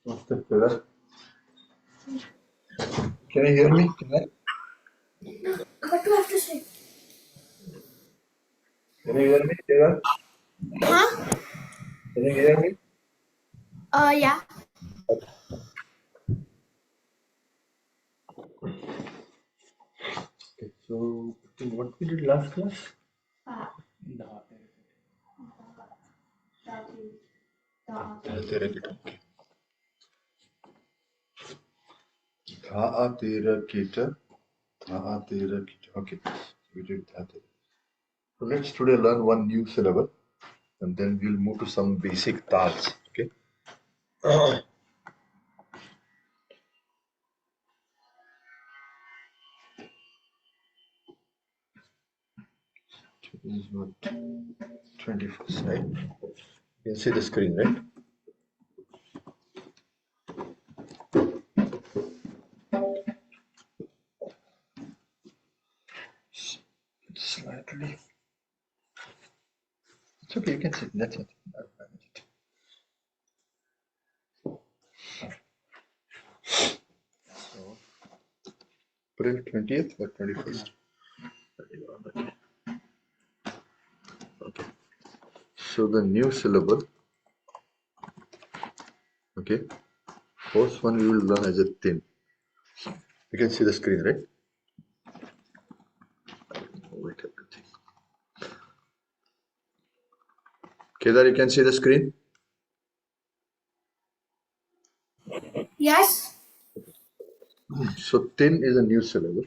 After pillar. Can you hear me? What do I have to say? Can you hear me, Taylor? Huh? Can you hear me? Yeah. Okay, so what we did last class? तेरा कीटा तेरा कीटा okay, we did that. So let's today learn one new syllable and then we'll move to some basic tals. Okay. Today is what 21st, right? You can see the screen, right? Slightly. It's okay, you can see. That's it. I'll manage it. So, April 20th or 21st? Okay. So the new syllable, okay. First one we will learn as a thin. You can see the screen, right? Wait everything. Kedar, you can see the screen? Yes. So thin is a new syllable.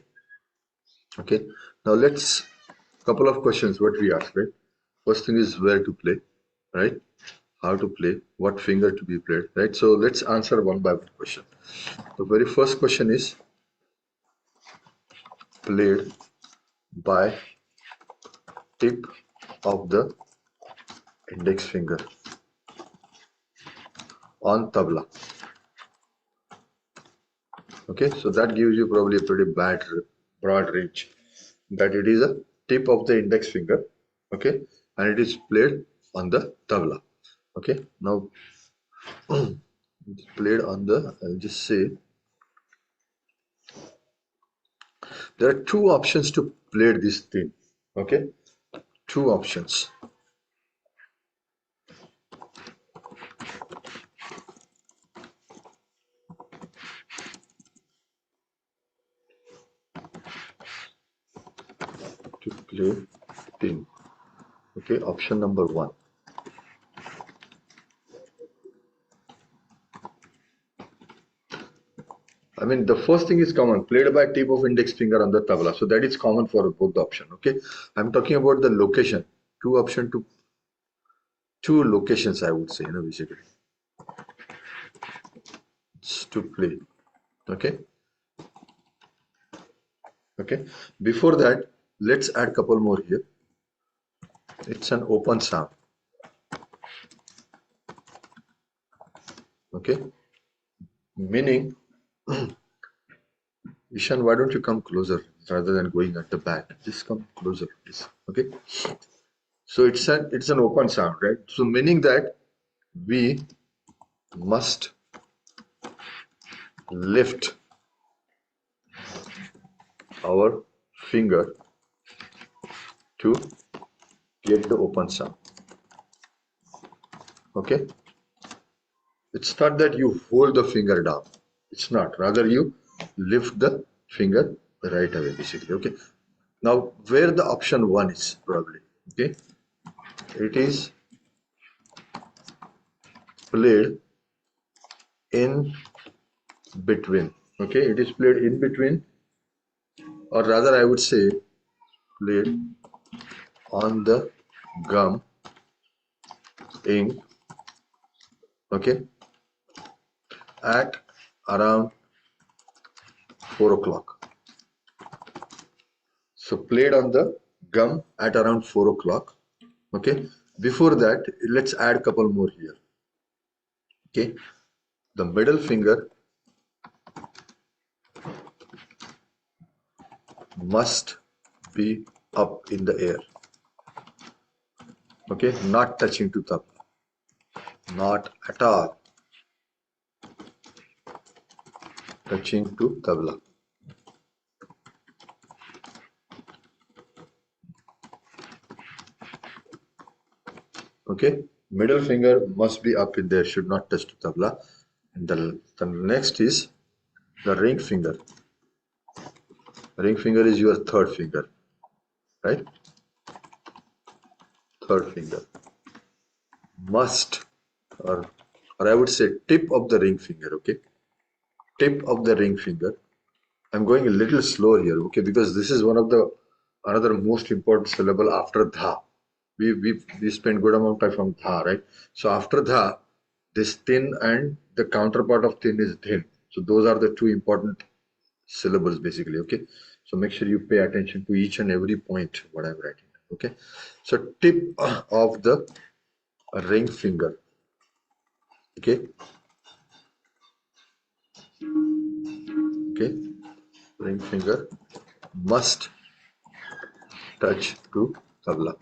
Okay. Now let's couple of questions what we ask, right? First thing is where to play, right? How to play, what finger to be played, right? So let's answer one by one question. The very first question is played by tip of the index finger on tabla. Okay, so that gives you probably a pretty broad range that it is a tip of the index finger, okay, and it is played on the tabla. Okay, now it's played on the, I'll just say there are two options to play this thing. Okay, two options. To play thing. Okay, option number one. I mean, the first thing is common, played by tip of index finger on the tabla. So that is common for both the option. Okay, I'm talking about the location. Two locations, I would say, basically. It's to play. Okay. Okay. Before that, let's add couple more here. It's an open sound. Okay. Meaning, Ishan, why don't you come closer rather than going at the back? Just come closer, please. Okay. So it's an open sound, right? So meaning that we must lift our finger to get the open sound. Okay. It's not that you hold the finger down. It's not. Rather, you lift the finger right away, basically. Okay. Now, where the option one is probably. Okay. It is played in between. Okay. It is played in between, or rather, I would say played on the gum ink. Okay. At around 4 o'clock. So played on the gum at around 4 o'clock. Okay. Before that, let's add a couple more here. Okay. The middle finger must be up in the air. Okay. Not touching to tabla. Not at all. touching to tabla. Okay, middle finger must be up in there, should not touch to tabla. And the next is the ring finger. Ring finger is your third finger, right? Third finger must, or I would say tip of the ring finger, okay? Tip of the ring finger. I'm going a little slow here, okay? Because this is one of the another most important syllable after dha. We spend good amount of time from dha, right? So after dha, this thin and the counterpart of thin is dhin. So those are the two important syllables basically, okay? So make sure you pay attention to each and every point what I'm writing, okay? So tip of the ring finger, okay? Okay, ring finger must touch to tabla.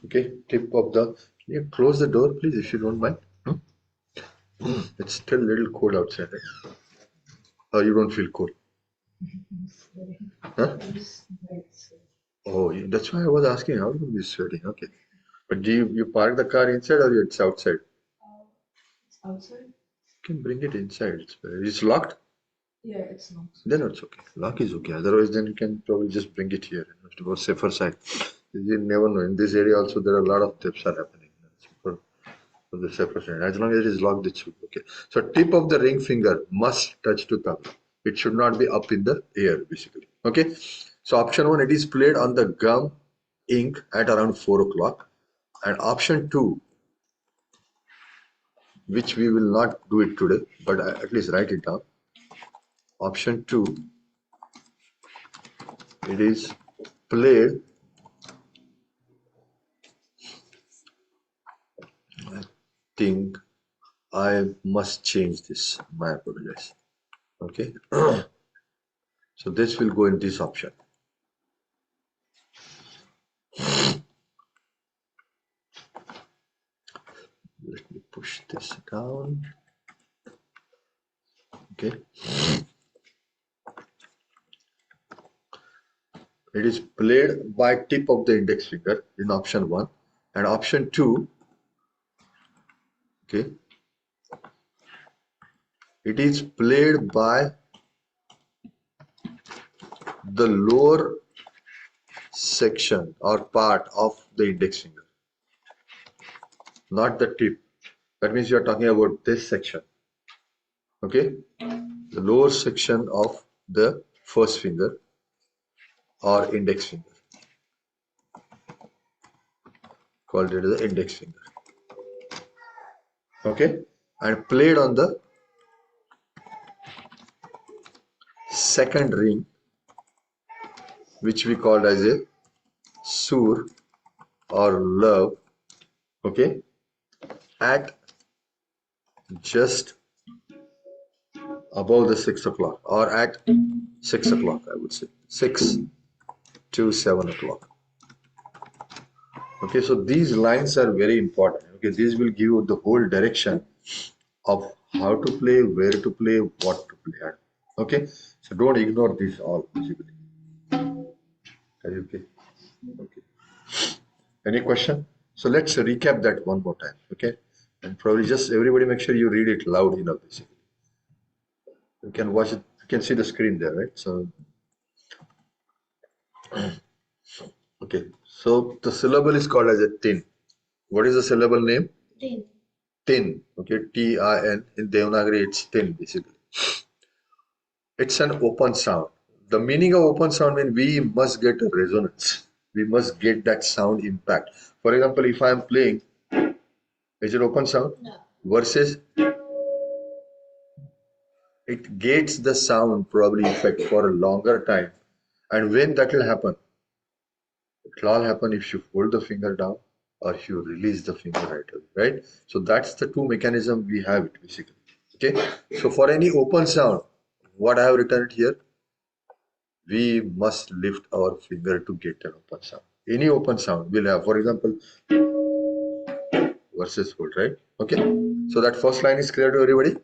Okay, tip of the. Can you close the door, please, if you don't mind? Hmm? It's still a little cold outside, right? Oh, you don't feel cold? Huh? Oh, that's why I was asking. How do you be sweating? Okay, but do you park the car inside or it's outside? It's outside. You can bring it inside. It's locked. Yeah, it's locked. Then it's okay. Lock is okay. Otherwise, then you can probably just bring it here. You have to go safer side. You never know. In this area also, there are a lot of thefts are happening. For the safer side. As long as it is locked, it should be okay. So tip of the ring finger must touch to tabla. It should not be up in the air, basically. Okay. So option 1, it is played on the gum ink at around 4 o'clock. And option 2, which we will not do it today, but at least write it down. Option 2, it is played. I think I must change this. My apologies. Okay. So this will go in this option. Let me push this down. Okay. It is played by tip of the index finger in option 1, and option 2, okay, it is played by the lower section or part of the index finger, not the tip. That means you are talking about this section, okay, the lower section of the first finger or index finger, called it the index finger, okay, and played on the second ring, which we called as a sur or love, okay, at just above the 6 o'clock or at 6 o'clock, I would say 6 to 7 o'clock. Okay, so these lines are very important. Okay, these will give you the whole direction of how to play, where to play, what to play at. Okay, so don't ignore this all basically. Are you okay? Okay. Any question? So let's recap that one more time. Okay, and probably just everybody make sure you read it loud enough basically. You can watch it, you can see the screen there, right? So okay, so the syllable is called as a tin. What is the syllable name? Tin. Tin. Okay, Tin. In Devanagari, it's tin basically. It's an open sound. The meaning of open sound means we must get a resonance. We must get that sound impact. For example, if I am playing, is it open sound? No. Versus it gets the sound probably effect for a longer time. And when that will happen? It will all happen if you hold the finger down or if you release the finger right away, right? So that's the two mechanism we have it basically. Okay. So for any open sound, what I have written it here, we must lift our finger to get an open sound. Any open sound will have, for example, versus hold, right? Okay, so that first line is clear to everybody.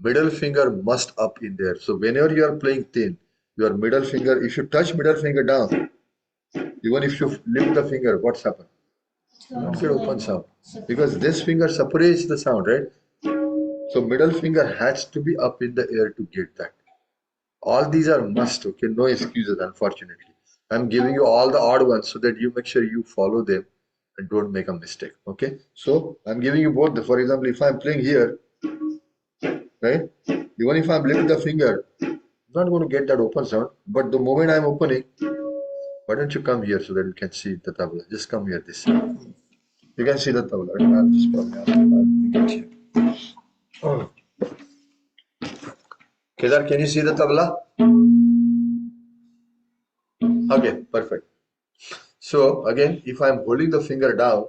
Middle finger must up in there. So whenever you are playing thin, your middle finger, if you touch middle finger down, even if you lift the finger, what's happened? You don't get open sound because this finger separates the sound, right? So middle finger has to be up in the air to get that. All these are must, okay? No excuses, unfortunately. I'm giving you all the odd ones so that you make sure you follow them and don't make a mistake, okay? So I'm giving you both. For example, if I'm playing here, right? Even if I'm lifting the finger, I'm not going to get that open sound. But the moment I'm opening, why don't you come here so that you can see the tabla? Just come here this side. You can see the tabla, right? I'll just probably I'll get here. Oh. Kedar, can you see the tabla? Okay, perfect. So again, if I'm holding the finger down,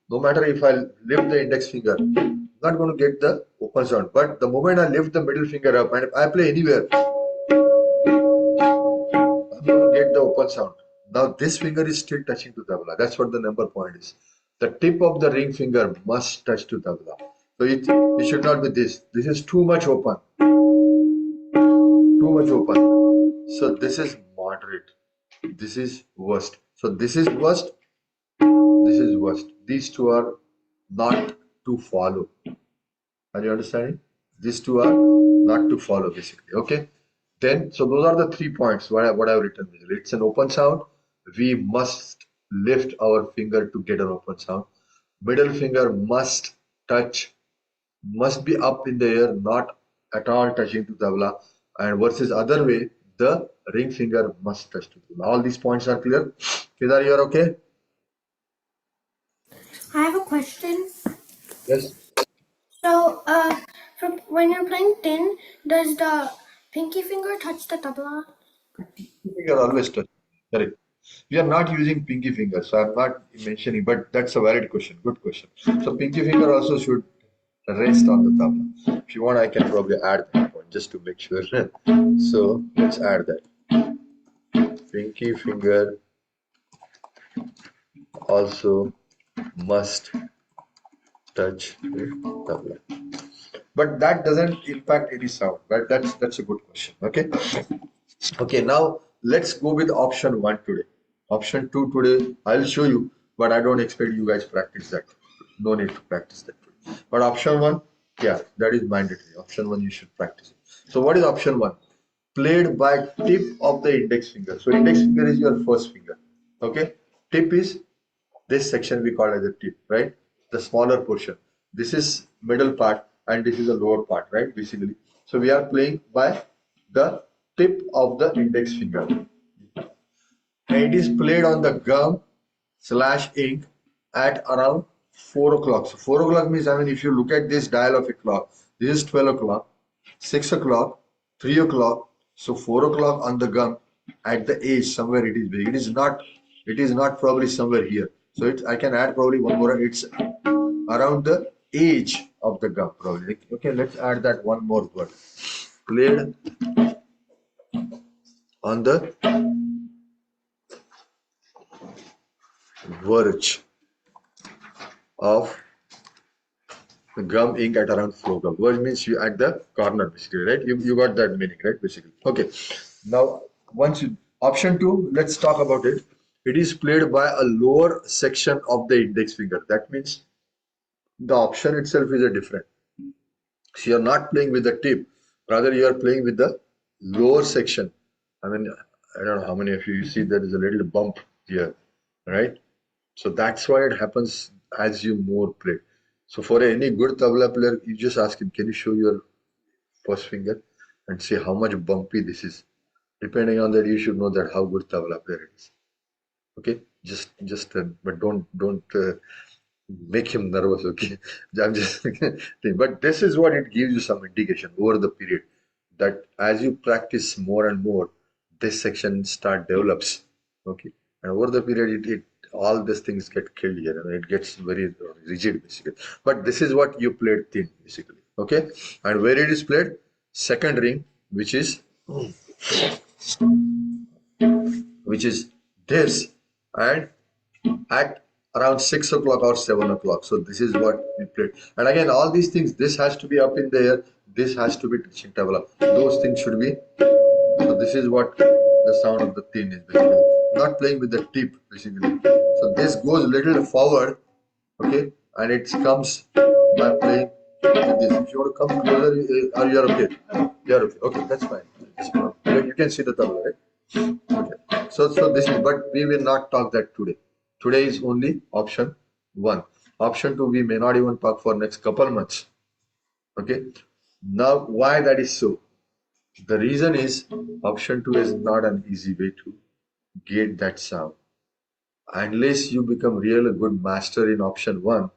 no matter if I lift the index finger, I'm not going to get the open sound. But the moment I lift the middle finger up and if I play anywhere, I'm going to get the open sound. Now this finger is still touching to tabla. That's what the number point is. The tip of the ring finger must touch to tabla. So it should not be this. This is too much open. Too much open. So this is moderate. This is worst. So this is worst. This is worst. These two are not to follow. Are you understanding? These two are not to follow basically. Okay. Then, so those are the 3 points what I've written. It's an open sound. We must lift our finger to get an open sound. Middle finger must be up in the air, not at all touching to tabla. And versus other way, the ring finger must touch to tabla. All these points are clear. Kedar, you are okay? I have a question. Yes. So, when you're playing tin, does the pinky finger touch the tabla? Finger always touch. Correct. We are not using pinky finger, so I'm not mentioning, but that's a valid question. Good question. So pinky finger also should rest on the tabla. If you want, I can probably add that one just to make sure. So let's add that. Pinky finger also must touch the tabla. But that doesn't impact any sound, right? That's a good question. Okay. Okay, now let's go with option one today. Option two today, I'll show you, but I don't expect you guys practice that. No need to practice that today. But option one, yeah, that is mandatory. Option one, you should practice it. So what is option one? Played by tip of the index finger. So index finger is your first finger. Okay, tip is this section we call as a tip, right? The smaller portion. This is middle part and this is the lower part, right? Basically. So we are playing by the tip of the index finger. And it is played on the gum slash ink at around 4 o'clock. So 4 o'clock means, I mean, if you look at this dial of a clock, this is 12 o'clock, 6 o'clock, 3 o'clock. So 4 o'clock on the gum at the edge, somewhere it is big. It is not probably somewhere here. So I can add probably one more. It's around the edge of the gum probably. Okay, let's add that one more word. Played on the verge of the gum ink at around 4 o'clock. Verge means you at the corner basically, right? You got that meaning, right? Basically. Okay. Now, once you option two, let's talk about it. It is played by a lower section of the index finger. That means the option itself is a different. So you're not playing with the tip, rather you are playing with the lower section. I mean, I don't know how many of you see there is a little bump here, right? So that's why it happens as you more play. So for any good tabla player, you just ask him, can you show your first finger and see how much bumpy this is? Depending on that, you should know that how good tabla player it is. Okay, but don't make him nervous. Okay, I'm just but this is what it gives you some indication over the period that as you practice more and more, this section start develops. Okay, and over the period, it all these things get killed here, and it gets very rigid basically. But this is what you played thin basically. Okay, and where it is played, second ring, which is this, and at around 6 o'clock or 7 o'clock. So this is what we played. And again, all these things, this has to be up in the air, this has to be touching tabla. Those things should be. So this is what the sound of the tin is basically. Not playing with the tip basically. So this goes little forward, okay, and it comes by playing with this. If you want to come closer, or you're okay. You're okay. Okay, that's fine. You can see the tabla, right? Okay. So this is, but we will not talk that today. Today is only option 1. Option 2 we may not even talk for next couple months. Okay. Now why that is so? The reason is option 2 is not an easy way to get that sound. Unless you become really good master in option 1,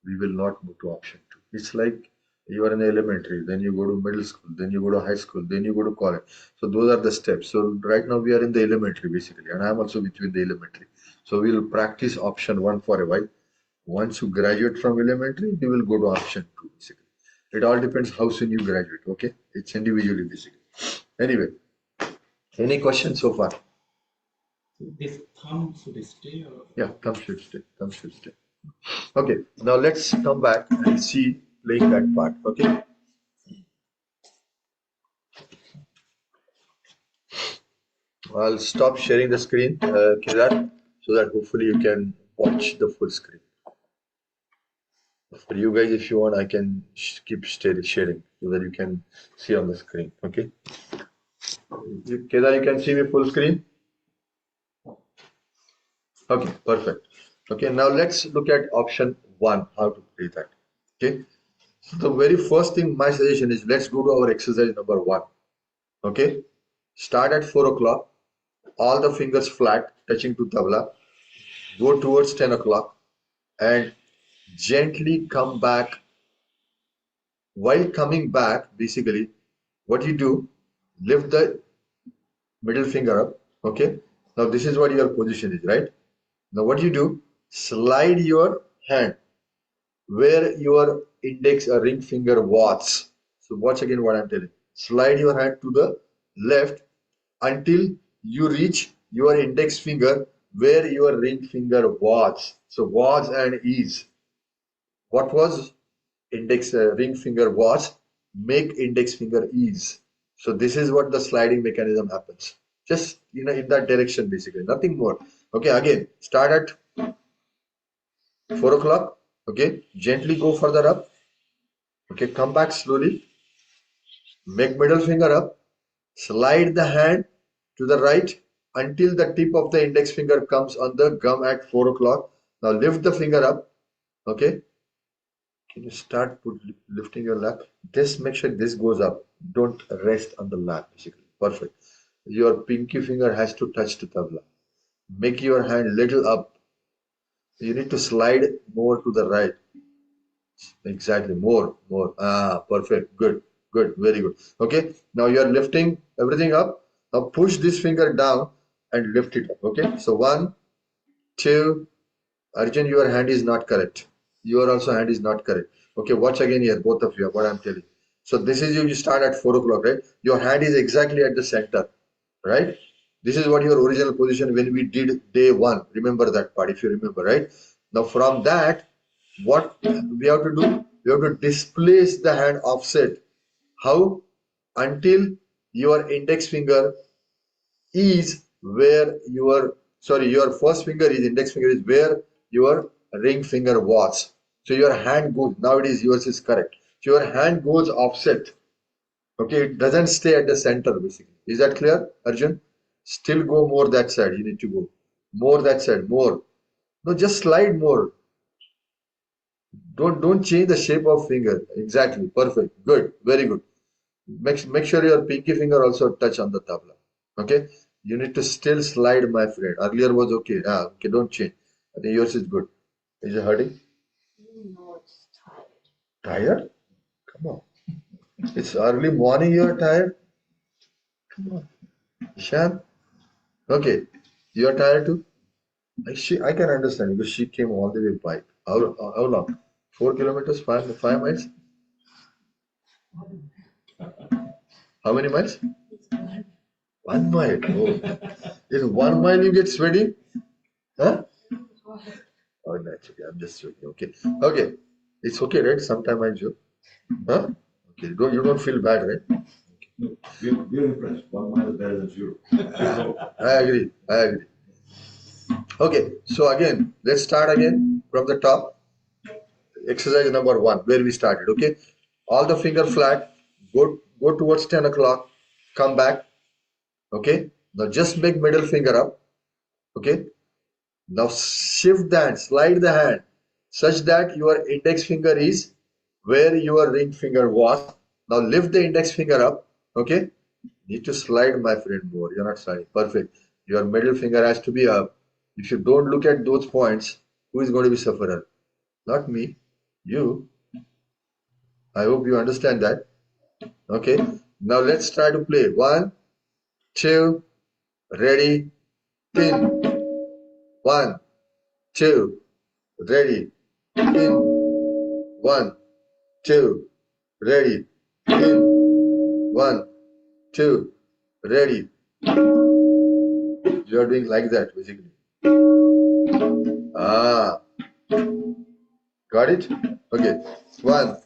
we will not move to option 2. It's like you are in elementary, then you go to middle school, then you go to high school, then you go to college. So those are the steps. So right now we are in the elementary basically, and I'm also between the elementary. So we'll practice option 1 for a while. Once you graduate from elementary, we will go to option 2 basically. It all depends how soon you graduate, okay? It's individually basically. Anyway, any questions so far? This thumb should stay or? Yeah, thumb should stay. Thumb should stay. Okay, now let's come back and see playing that part. Okay. I'll stop sharing the screen, Kedar, so that hopefully you can watch the full screen. For you guys, if you want, I can keep sharing so that you can see on the screen. Okay. Kedar, you can see me full screen? Okay, perfect. Okay, now let's look at option 1, how to play that. Okay. So the very first thing, my suggestion is let's go to our exercise number 1. Okay. Start at 4 o'clock, all the fingers flat, touching to tabla. Go towards 10 o'clock and gently come back. While coming back, basically, what you do, lift the middle finger up. Okay. Now this is what your position is, right? Now what you do, slide your hand where your index or ring finger was. So watch again what I'm telling. Slide your hand to the left until you reach your index finger where your ring finger was. So was and is. What was index ring finger was? Make index finger is. So this is what the sliding mechanism happens. Just in that direction basically, nothing more. Okay, again, start at 4 o'clock. Okay, gently go further up. Okay, come back slowly. Make middle finger up. Slide the hand to the right until the tip of the index finger comes on the gum at 4 o'clock. Now lift the finger up. Okay. Can you start lifting your lap? Just make sure this goes up. Don't rest on the lap, basically. Perfect. Your pinky finger has to touch the tabla. Make your hand little up. You need to slide more to the right. Exactly. More. Ah, perfect. Good. Very good. Okay. Now you are lifting everything up. Now push this finger down and lift it up. Okay. So 1, 2. Arjun, your hand is not correct. Your also hand is not correct. Okay. Watch again here, both of you. What I'm telling. So this is you start at 4 o'clock, right? Your hand is exactly at the center, right? This is what your original position when we did day 1. Remember that part if you remember, right? Now from that, what we have to do? We have to displace the hand offset. How? Until your index finger is where your first finger is, index finger is where your ring finger was. So your hand goes, nowadays yours is correct. So your hand goes offset. Okay, it doesn't stay at the center basically. Is that clear, Arjun? Still go more that side. You need to go more that side, more. No, just slide more. Don't change the shape of finger. Exactly. Perfect. Good. Very good. Make sure your pinky finger also touch on the tabla. Okay. You need to still slide, my friend. Earlier was okay. Ah, okay. Don't change. I think yours is good. Is it hurting? No, it's tired. Tired? Come on. It's early morning. You're tired. Come on. Ishan. Okay. You're tired too. I can understand because she came all the way by. How long? 4 kilometers, 5 miles? How many miles? 1 mile. Oh. In 1 mile you get sweaty? Huh? Oh, naturally, I'm just joking. Okay. Okay. It's okay, right? Sometime I joke. Huh? Okay. You don't feel bad, right? We're impressed. 1 mile is better than 0. I agree. I agree. Okay. So again, let's start again from the top. Exercise number 1, where we started. Okay. All the finger flat. Go towards 10 o'clock. Come back. Okay. Now just make middle finger up. Okay. Now shift the hand, slide the hand such that your index finger is where your ring finger was. Now lift the index finger up. Okay. Need to slide, my friend, more. You're not sliding. Perfect. Your middle finger has to be up. If you don't look at those points, who is going to be sufferer? Not me. You. I hope you understand that. Okay. Now let's try to play. 1, 2, ready, pin. 1, 2, ready, pin. 1, 2, ready, pin. 1, 2, ready. You are doing like that basically. Ah, got it? Okay. 1,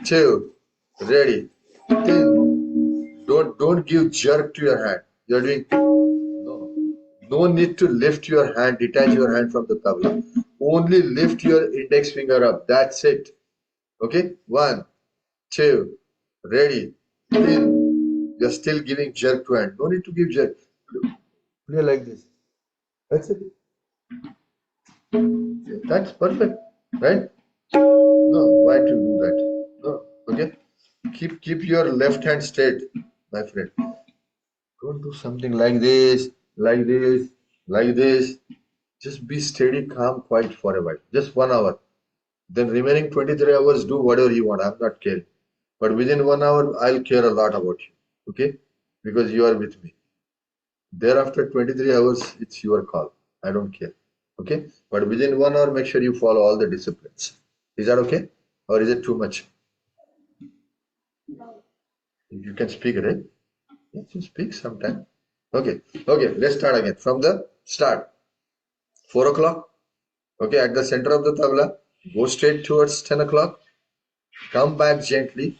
2, ready, pin. Don't give jerk to your hand. You are doing no. No need to lift your hand, detach your hand from the tabla. Only lift your index finger up. That's it. Okay. 1, 2, ready, pin. You're still giving jerk to hand. No need to give jerk. Play like this. That's it. That's perfect, right? No, why to do that? No, okay. Keep your left hand straight, my friend. Don't do something like this, like this, like this. Just be steady, calm, quiet for a while. Just 1 hour. Then remaining 23 hours, do whatever you want. I'm not caring. But within 1 hour, I'll care a lot about you. Okay? Because you are with me. Thereafter 23 hours, it's your call. I don't care. Okay? But within 1 hour, make sure you follow all the disciplines. Is that okay? Or is it too much? You can speak, right? Yes, you speak sometime. Okay. Okay, let's start again. From the start. 4 o'clock. Okay, at the center of the tabla. Go straight towards 10 o'clock. Come back gently.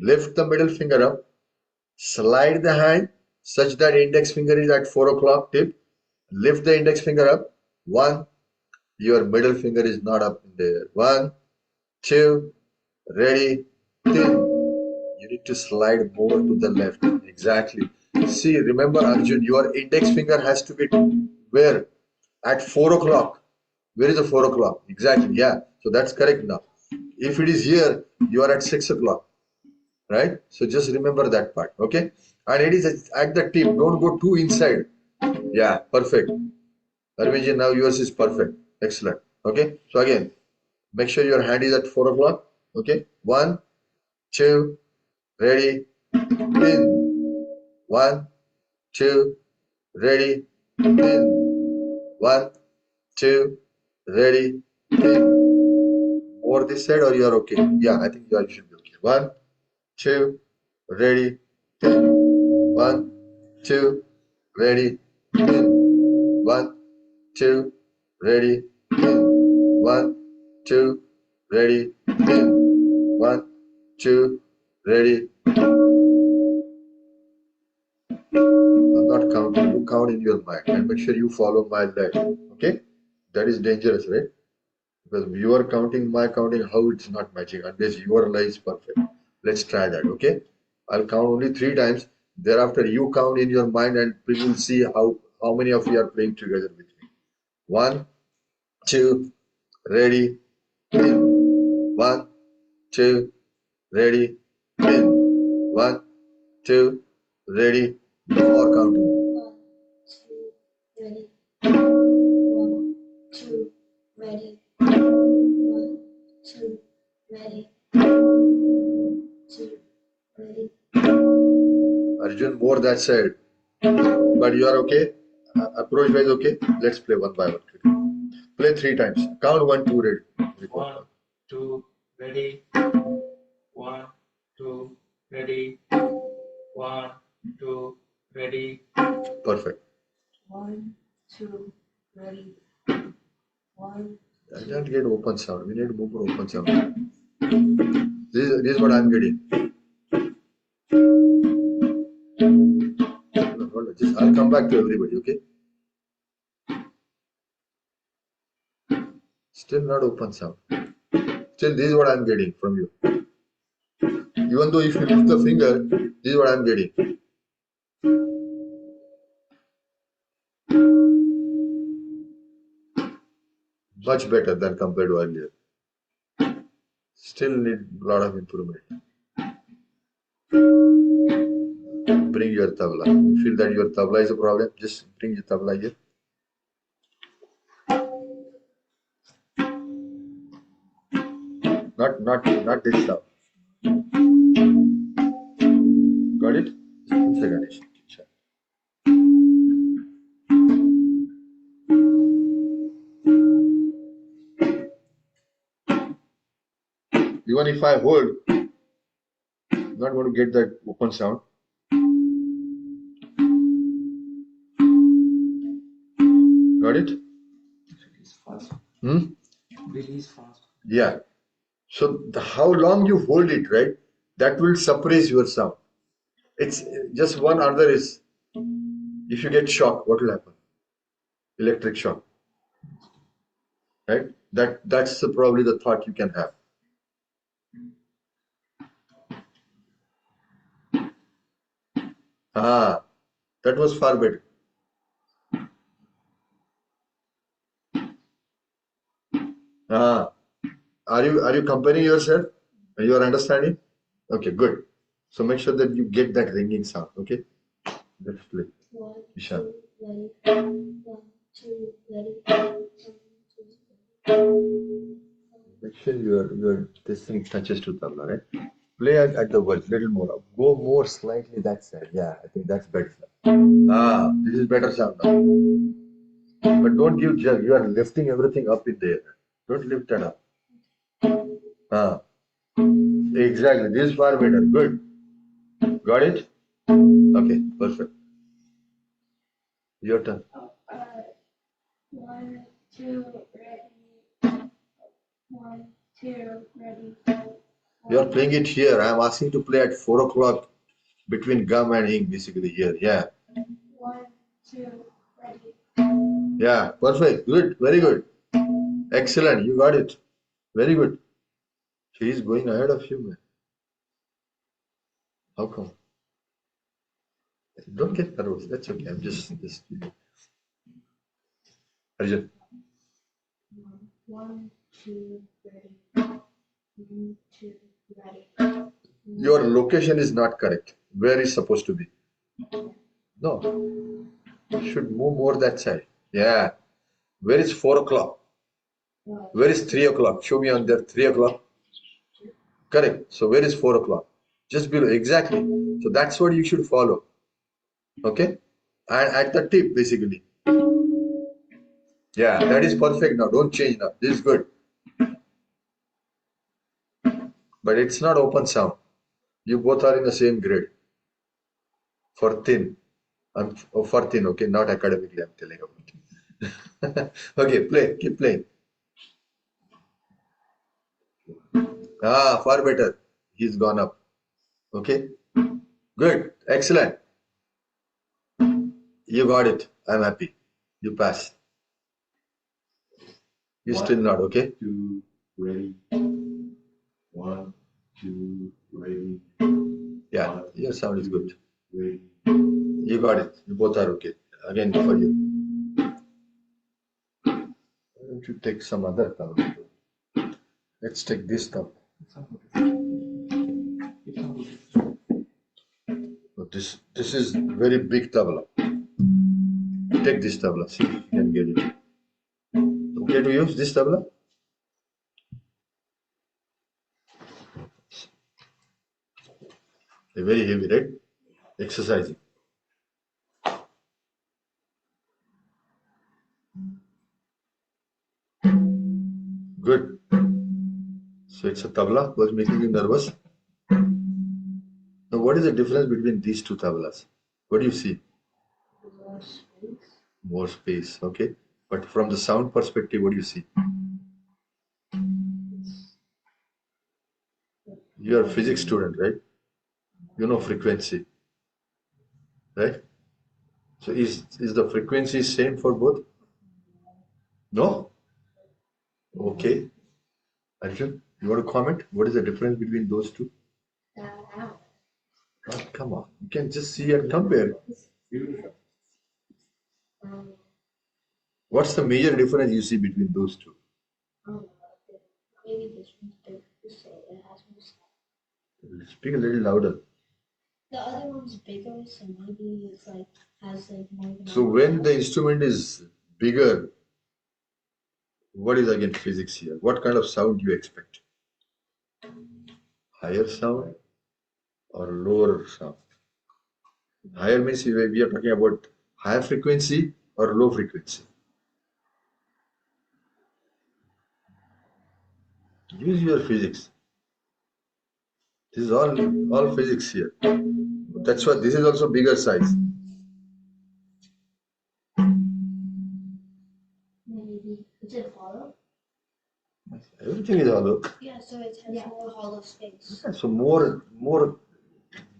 Lift the middle finger up. Slide the hand such that index finger is at 4 o'clock tip. Lift the index finger up. 1. Your middle finger is not up in there. 1, 2, ready, till. You need to slide more to the left. Exactly. See, remember Arjun, your index finger has to be where? At 4 o'clock. Where is the 4 o'clock? Exactly. Yeah. So that's correct now. If it is here, you are at 6 o'clock. Right? So just remember that part. Okay. And it is at the tip. Don't go too inside. Yeah. Perfect. Arvinji, now yours is perfect. Excellent. Okay. So again, make sure your hand is at 4 o'clock. Okay. 1, 2, ready, pin. 1, 2, ready, pin. 1, 2, ready, pin. More this side or you are okay? Yeah, I think you should be okay. 1, 2, ready, pin. 1, 2, ready, pin. 1, 2, ready, pin. 1, 2, ready, pin. 1, 2, ready. I'm not counting. You count in your mind and make sure you follow my leg. Okay? That is dangerous, right? Because you are counting, my counting, how it's not matching unless your lie is perfect. Let's try that. Okay? I'll count only 3 times. Thereafter, you count in your mind and we will see how many of you are playing together with me. 1, 2, ready, pin. 1, 2, ready, pin. 1, 2, ready. No more counting. 1, 2, ready. 1, 2, ready. 1, 2, ready. Arjun, more that side. But you are okay? Approach wise okay? Let's play one by one. Play 3 times. Count 1, 2, ready. 1, 2, ready. 1, 2, ready. 1, 2, ready. Perfect. 1, 2, ready. 1, I can't get open sound. We need more open sound. This is what I'm getting. Hold on, I'll come back to everybody, okay? Still not open sound. Still, this is what I'm getting from you. Even though if you lift the finger, this is what I'm getting. Much better than compared to earlier. Still need a lot of improvement. Bring your tabla. You feel that your tabla is a problem? Just bring your tabla here. Not this stuff. Got it? One second. Even if I hold, I'm not going to get that open sound. Got it? Release fast. Hmm? Release fast. Yeah. So how long you hold it, right? That will suppress your sound. It's just one other is, if you get shock, what will happen? Electric shock, right? That's probably the thought you can have. Ah, that was far better. Ah, are you comparing yourself? You are understanding? Okay, good. So make sure that you get that ringing sound. Okay, let's play. One, Vishal. two, ready. 1, 2, ready. 1, 2, ready. Make sure your this thing touches to tabla, right? Play at the words, little more up. Go more slightly that side. Yeah, I think that's better. Ah, this is better sound now. But don't give jerk. You are lifting everything up in there. Don't lift that up. Ah, exactly. This is far better. Good. Got it? Okay, perfect. Your turn. 1, 2, ready. 1, 2, ready. You are playing it here. I am asking to play at 4 o'clock between gum and ink, basically here. Yeah. 1, 2, ready. Yeah, perfect. Good. Very good. Excellent. You got it. Very good. She is going ahead of you, man. How come? Don't get nervous. That's okay. I'm just Arjun. 1, 2, ready. 1, 2, ready. Your location is not correct. Where is supposed to be? No. You should move more that side. Yeah. Where is 4 o'clock? Where is 3 o'clock? Show me on there. 3 o'clock. Correct. So where is 4 o'clock? Just below. Exactly. So that's what you should follow. Okay? And at the tip, basically. Yeah, that is perfect now. Don't change now. This is good. But it's not open sound. You both are in the same grade. For thin. For thin, okay? Not academically, I'm telling about. Okay, play. Keep playing. Ah, far better. He's gone up. Okay? Good. Excellent. You got it. I'm happy. You passed. You still not, okay? 2, ready. 1, 2, ready. Yeah, your sound is good. Ready. You got it. You both are okay. Again, for you. Why don't you take some other tabla? Let's take this tabla. This is very big tabla. Take this tabla. See if you can get it. Okay to use this tabla? They're very heavy, right? Exercising. Good. So it's a tabla. Was making you nervous? Now, what is the difference between these two tablas? What do you see? More space. More space, okay. But from the sound perspective, what do you see? You're a physics student, right? You know frequency, right? So is the frequency same for both? No? Okay. Arjun, you want to comment? What is the difference between those two? Oh, come on. You can just see and compare. What's the major difference you see between those two? Maybe this one's bigger, so it has more sound. Speak a little louder. The other one's bigger, so maybe it's like has like more. So when the instrument is bigger, what is again physics here? What kind of sound do you expect? Higher sound or lower sound? Higher means we are talking about higher frequency or low frequency. Use your physics. This is all physics here. That's why this is also bigger size. Maybe is it hollow? Everything is hollow. Yeah, so it has more hollow space. So more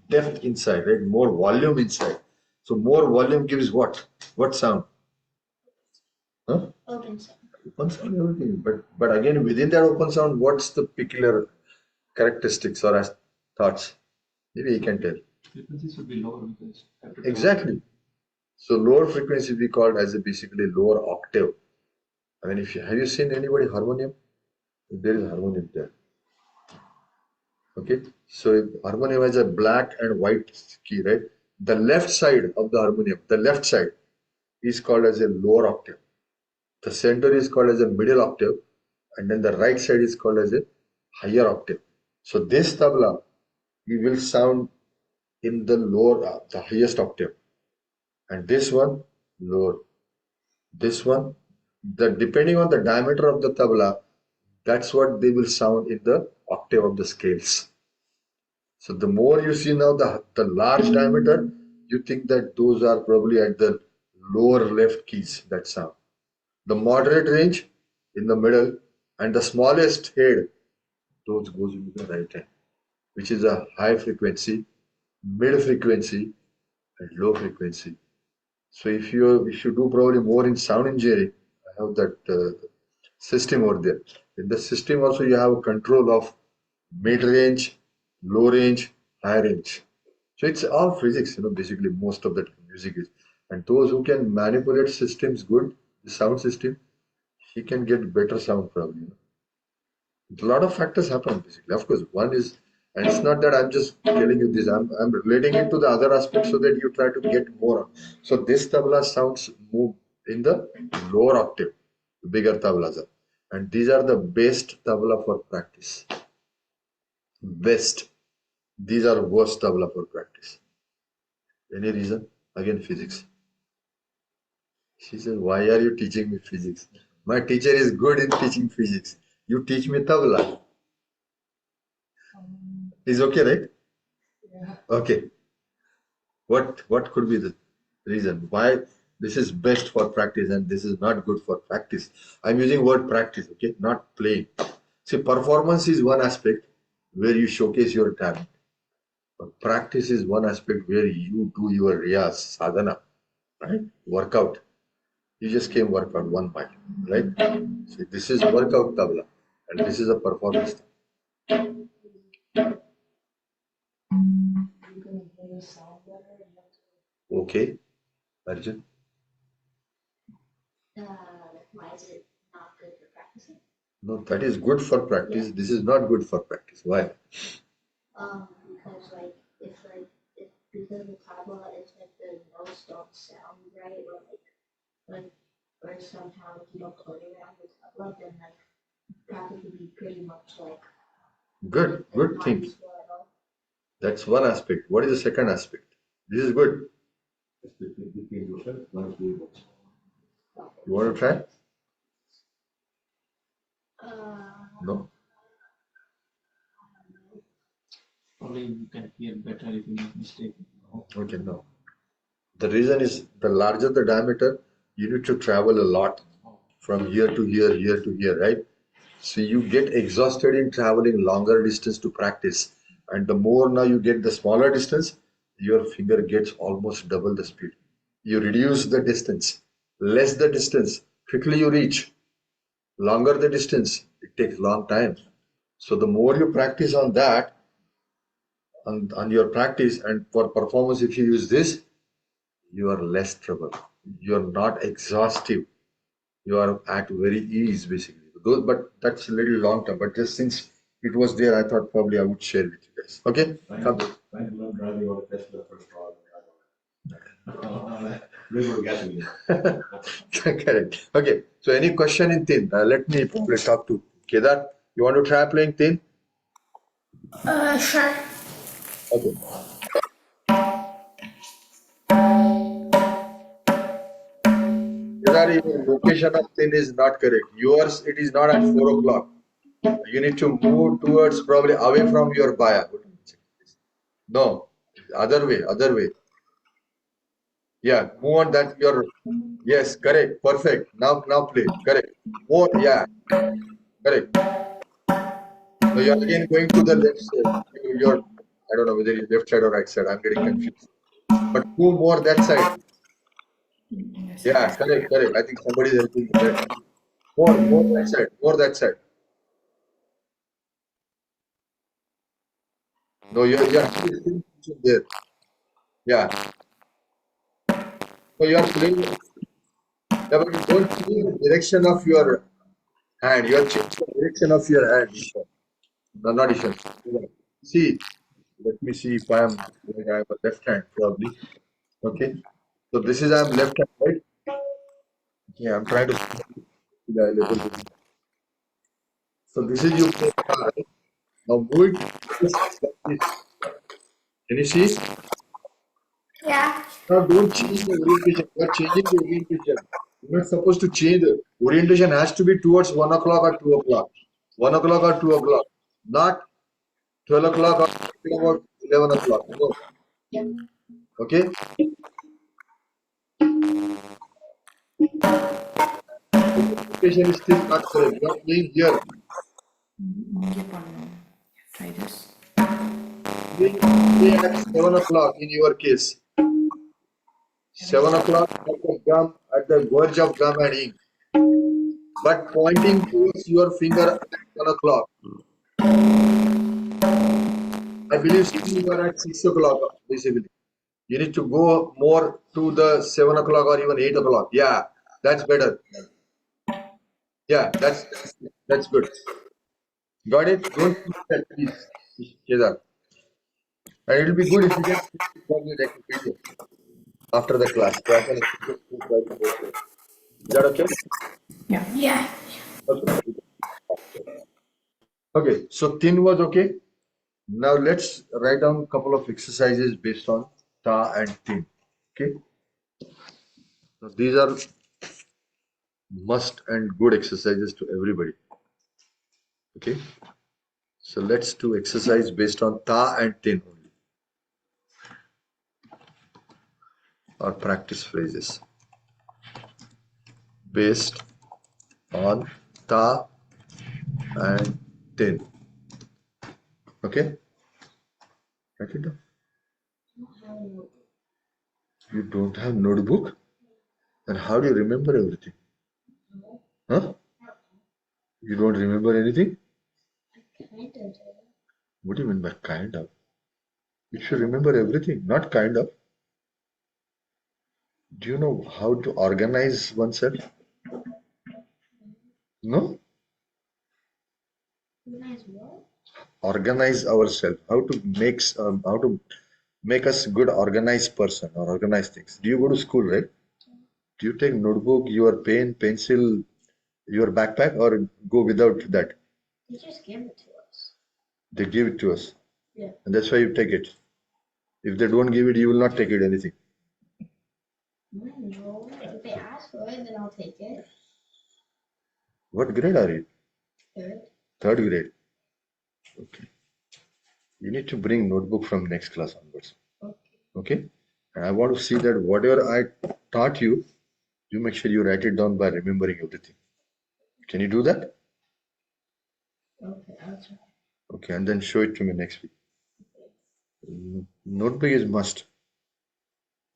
depth inside, right? More volume inside. So more volume gives what? What sound? Huh? Open sound. Open sound, everything. But again, within that open sound, what's the peculiar characteristics or thoughts? Maybe you can tell. Frequency should be lower because Exactly. So lower frequency we called as a basically lower octave. I mean, have you seen anybody harmonium? There is harmonium there. Okay. So harmonium has a black and white key, right? The left side of the harmonium, the left side is called as a lower octave. The center is called as a middle octave, and then the right side is called as a higher octave. So this tabla, you will sound in the lower, the highest octave, and this one lower. This one, depending on the diameter of the tabla, that's what they will sound in the octave of the scales. So the more you see now the large diameter, you think that those are probably at the lower left keys that sound. The moderate range in the middle, and the smallest head, those goes into the right hand, which is a high frequency, mid frequency, and low frequency. So if you do probably more in sound engineering, I have that system over there. In the system also you have a control of mid range, low range, high range. So it's all physics, basically most of that music is. And those who can manipulate systems good, the sound system, he can get better sound probably. A lot of factors happen basically. Of course, one is, and it's not that I'm just telling you this, I'm relating it to the other aspect so that you try to get more. So this tabla sounds move in the lower octave, bigger tablas are. And these are the best tabla for practice. Best. These are worst tabla for practice. Any reason? Again, physics. She says, why are you teaching me physics? My teacher is good in teaching physics. You teach me tabla. Is okay, right? Okay. What could be the reason why this is best for practice and this is not good for practice? I'm using word practice, okay, not playing. See, performance is one aspect where you showcase your talent, but practice is one aspect where you do your riyas, sadhana, right? Workout. You just came workout 1 mile, right? So this is workout tabla, and this is a performance. Okay, Arjun. Why is it not good for practicing? No, that is good for practice. Yeah. This is not good for practice. Why? Because if because the tabla is like the notes don't sound right or somehow if you don't play around with tabla then like practice would be pretty much like Good not thing. useful at all. That's one aspect. What is the second aspect? This is good. Between yourself, one of the You want to try? No? probably you can hear better if you make mistake. Okay, no. The reason is the larger the diameter, you need to travel a lot from here to here to here, right? So you get exhausted in traveling longer distance to practice. And the more now you get the smaller distance, your finger gets almost double the speed. You reduce the distance, less the distance, quickly you reach. Longer the distance, it takes long time. So the more you practice on that, on your practice, and for performance, if you use this, you are less trouble. You are not exhaustive. You are at very ease basically. Those, but that's a little long term. But just since it was there, I thought probably I would share with you guys. Okay? Come. Trying to learn driving on a Tesla first car. River gasoline. Correct. Okay. So any question in thin? Let me probably talk to Kedar. You want to try playing thin? Sure. Okay. Kedar, your location of thin is not correct. Yours, it is not at 4 o'clock. You need to move towards probably away from your buyer. No, other way, other way. Yeah, move on that your yes, correct, perfect. Now play. Correct. More, yeah, correct. So you're again going to the left side. You're I don't know whether it's left side or right side. I'm getting confused. But move more that side. Yeah, correct, correct. I think somebody is helping you there. More that side. More that side. No, your hand is still pushing there. Yeah. So you're playing. Yeah, but you don't change the direction of your hand. You're changing the direction of your hand. Ishan. No, not Ishan. See, let me see if I am like I have a left hand probably. Okay. So this is I'm left hand, right? Yeah, I'm trying to see the level. So this is you play car, right? Now move it just like this. Can you see? Yeah. Now don't change the orientation. You are changing the orientation. You're not supposed to change the orientation has to be towards 1 o'clock or 2 o'clock. 1 o'clock or 2 o'clock. Not 12 o'clock or talking about 11 o'clock. No. Okay? Orientation is still not correct. You are playing here. Try this. Play at 7 o'clock in your case. 7 o'clock at the gum, at the verge of gum and ink. But pointing towards your finger at 1 o'clock. I believe still you are at 6 o'clock, basically. You need to go more to the 7 o'clock or even 8 o'clock. Yeah, that's better. Yeah, that's good. Got it? Don't push that, please, Kedar. And it'll be good if you can probably like a video after the class. So I can explain to you. Is that okay? Yeah. Yeah. Okay. Okay, so thin was okay. Now let's write down a couple of exercises based on ta and tin. Okay. So these are must and good exercises to everybody. Okay. So let's do exercise based on ta and tin only, or practice phrases based on ta and tin. Okay. Write it down. You don't have notebook? Then how do you remember everything? Huh? You don't remember anything? Kind of. What do you mean by kind of? You should remember everything, not kind of. Do you know how to organize oneself? No? Nice what? Organize ourselves. How to make us good organized person or organize things. Do you go to school, right? Do you take notebook, your pen, pencil, your backpack, or go without that? They just give it to us. They give it to us. Yeah. And that's why you take it. If they don't give it, you will not take it anything. No, if they ask for it, then I'll take it. What grade are you? Third. Third grade. Okay. You need to bring notebook from next class onwards. Okay. Okay. And I want to see that whatever I taught you, you make sure you write it down by remembering everything. Can you do that? Okay, I'll try. Okay, and then show it to me next week. Notebook is must.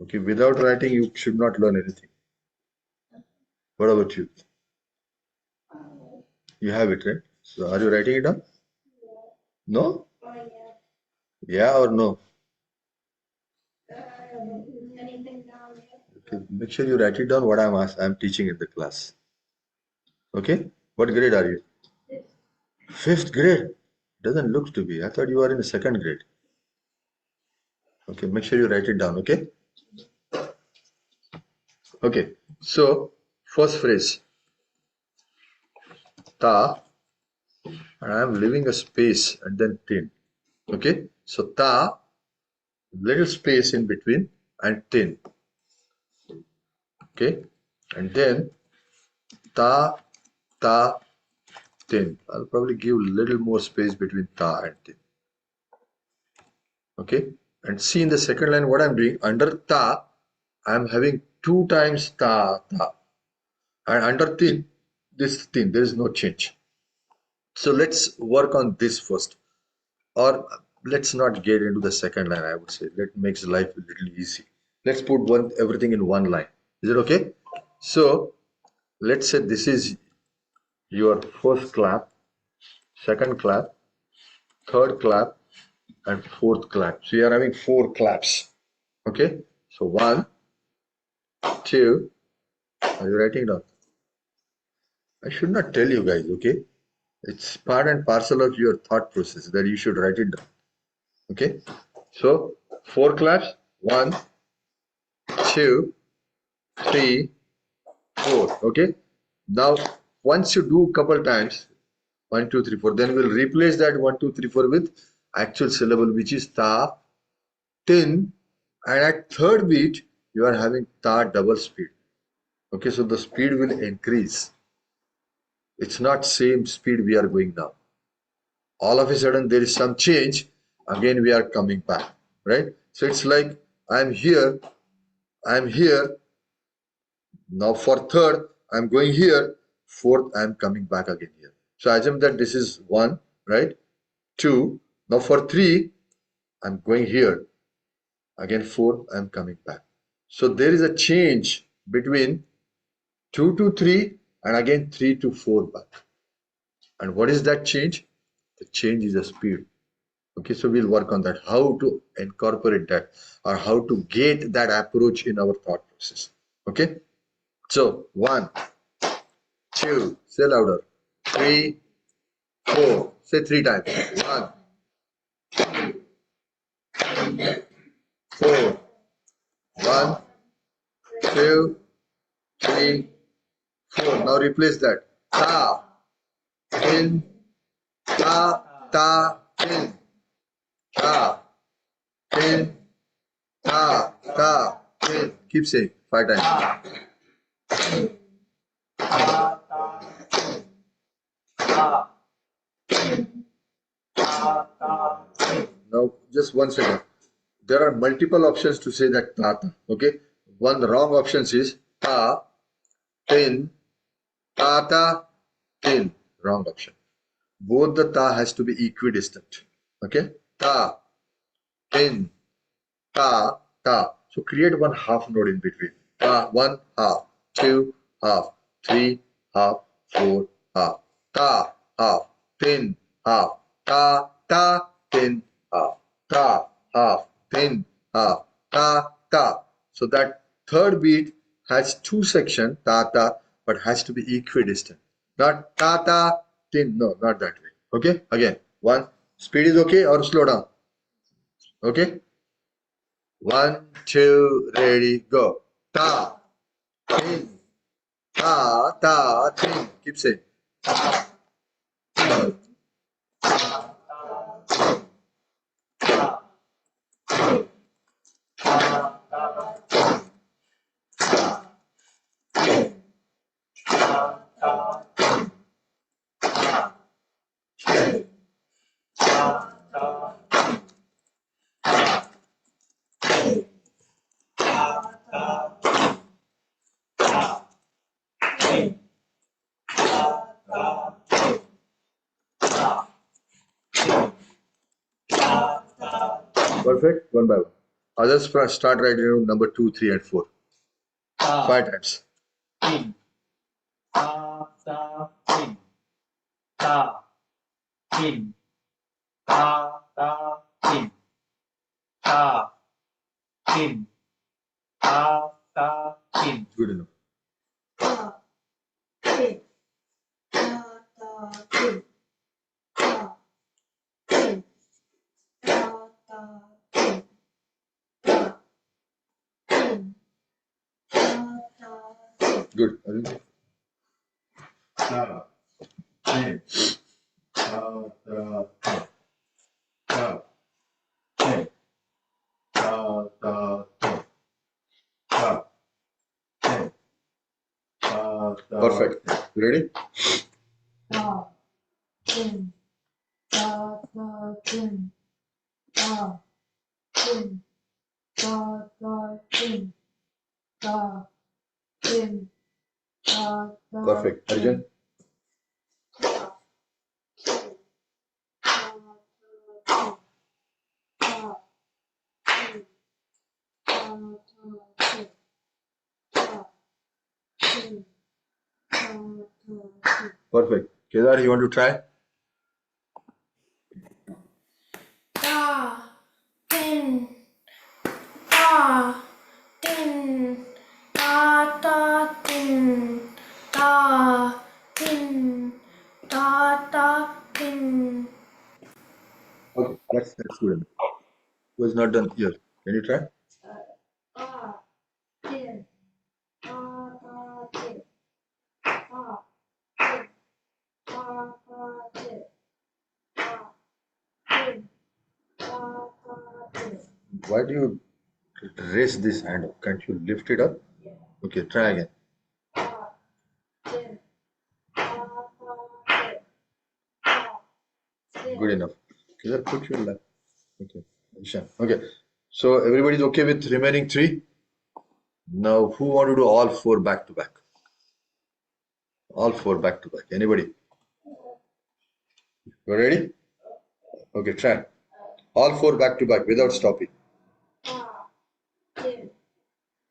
Okay, without writing, you should not learn anything. What about you? You have it, right? So are you writing it down? No? Yeah or no? Anything down here? Okay, make sure you write it down what I'm teaching in the class. Okay? What grade are you? Fifth grade? Doesn't look to be. I thought you were in the second grade. Okay, make sure you write it down, okay? Okay, so first phrase, ta, and I'm leaving a space and then tin. Okay, so ta, little space in between and tin. Okay, and then ta, ta, tin. I'll probably give little more space between ta and tin. Okay, and see in the second line what I'm doing. Under ta, I'm having 2 times ta, ta. And under tin, this tin, there is no change. So let's work on this first. Or let's not get into the second line, I would say. That makes life a little easy. Let's put everything in one line. Is it okay? So let's say this is your first clap, second clap, third clap, and fourth clap. So you are having 4 claps. Okay? So 1, 2, are you writing down? I should not tell you guys, okay? It's part and parcel of your thought process that you should write it down. Okay? So 4 claps, 1, 2, 3, 4. Okay? Now, once you do couple times, 1, 2, 3, 4, then we'll replace that 1, 2, 3, 4 with actual syllable, which is ta, tin, and at third beat, you are having ta double speed. Okay, so the speed will increase. It's not same speed we are going now. All of a sudden, there is some change. Again, we are coming back, right? So it's like I'm here, I'm here. Now for third, I'm going here. Fourth, I'm coming back again here. So I assume that this is 1, right? 2. Now for 3, I'm going here. Again 4, I'm coming back. So there is a change between 2 to 3 and again 3 to 4 back. And what is that change? The change is the speed. Okay, so we'll work on that. How to incorporate that or how to get that approach in our thought process. Okay, so 1, 2, say louder. 3, 4. Say 3 times. 1, 4. 1, 2, 3, 4. Now replace that. Ta, in, ta, ta, in, ta, in, ta, ta, in. Keep saying 5 times. Now, just 1 second. There are multiple options to say that ta, ta. Okay. One wrong option is ta, tin, ta, ta, tin. Wrong option. Both the ta has to be equidistant. Okay. Ta, tin, ta, ta. So create one half note in between. Ta, 1 half, 2 half, 3 half, 4 half. Ta, half, tin, half. Ta, ta, tin, half. Ta, half, tin, half. Ta, ta. So that third beat has 2 sections, ta, ta, but has to be equidistant. Not ta, ta, tin. No, not that way. Okay. Again, 1. Speed is okay or slow down? Okay. 1, 2, ready, go. Ta, tin, ta, ta, tin. Keep saying. Perfect. One by one. Others start writing number 2, 3, and 4. 5 times. tin, ta, ta, tin, ta, tin, ta, ta, tin, ta, tin, ta, ta, tin. Good enough. ta, tin, ta, ta, tin, ta, tin, ta, ta, tin, ta, tin, ta, ta, tin. Good. Arjun? Ta, tin, ta, ta, tin, ta, tin, ta, ta, tin, ta, tin, ta, ta. Perfect. You ready? Ta, tin, ta, ta, tin, ta, tin, ta, ta, tin, ta, tin, ta, ta, Perfect. tin. Arjun? Ta, tin, ta, ta, tin, ta, tin, ta, ta, tin, ta, tin, ta, ta, tin. Perfect. Kedar, you want to try? Ta, tin, ta, tin, ta, ta, tin, ta, tin, ta, ta, tin. Okay, that's good enough. Was not done here. Can you try? Ta, tin, ta, ta, tin, ta, tin, ta, ta, tin, ta, tin, ta, ta, tin. Why do you raise this hand up? Can't you lift it up? Okay, try again. Ta, tin, ta, ta, tin, ta, tin. Good enough. Kedar, put your left. Okay. Ishan. Okay. So everybody's okay with remaining 3? Now, who want to do all 4 back to back? All 4 back to back. Anybody? You ready? Okay, try. All 4 back to back without stopping. Ta, tin,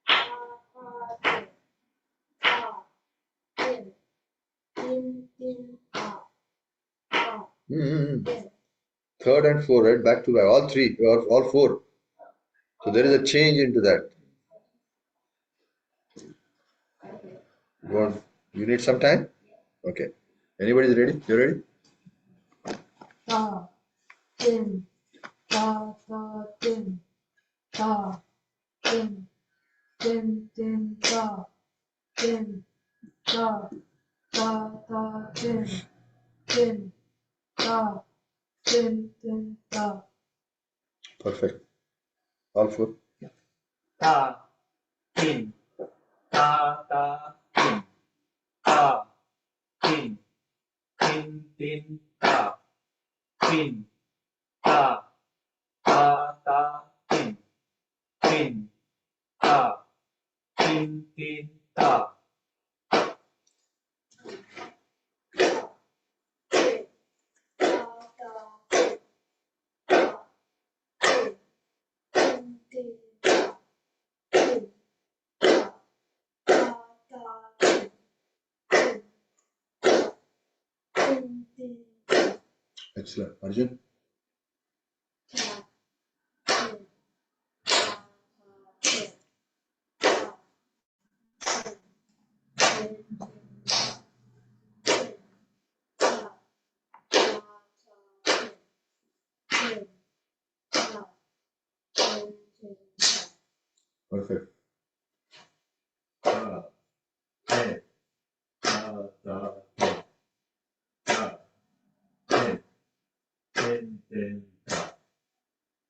ta, ta, tin, ta, tin, tin, tin, ta, ta, Mm-hmm. tin. Third and 4, right? Back to back. All 3 or all 4. So there is a change into that. You need some time? Okay. Anybody's ready? You ready? Ta, tin, ta, ta, tin, ta, tin, tin, tin, ta, tin, ta, ta, ta, tin, tin, ta, tin, tin, ta. Perfect. All 4. Ta, tin, ta, ta, tin, ta, tin, tin, tin, ta, tin, ta, ta, ta, tin, tin, ta, tin, tin, ta. Tin, ta, ta, tin, ta, tin, tin, tin, ta, tin, ta, ta, ta, tin, tin, ta, tin, tin, ta. Excellent. Arjun? Ta, tin, ta, ta, tin, ta, tin, tin, tin, ta, tin, ta, ta, ta, tin, tin, ta, tin, tin, ta. Perfect. Ta, tin, ta, ta, tin, ta, tin, tin, tin, ta,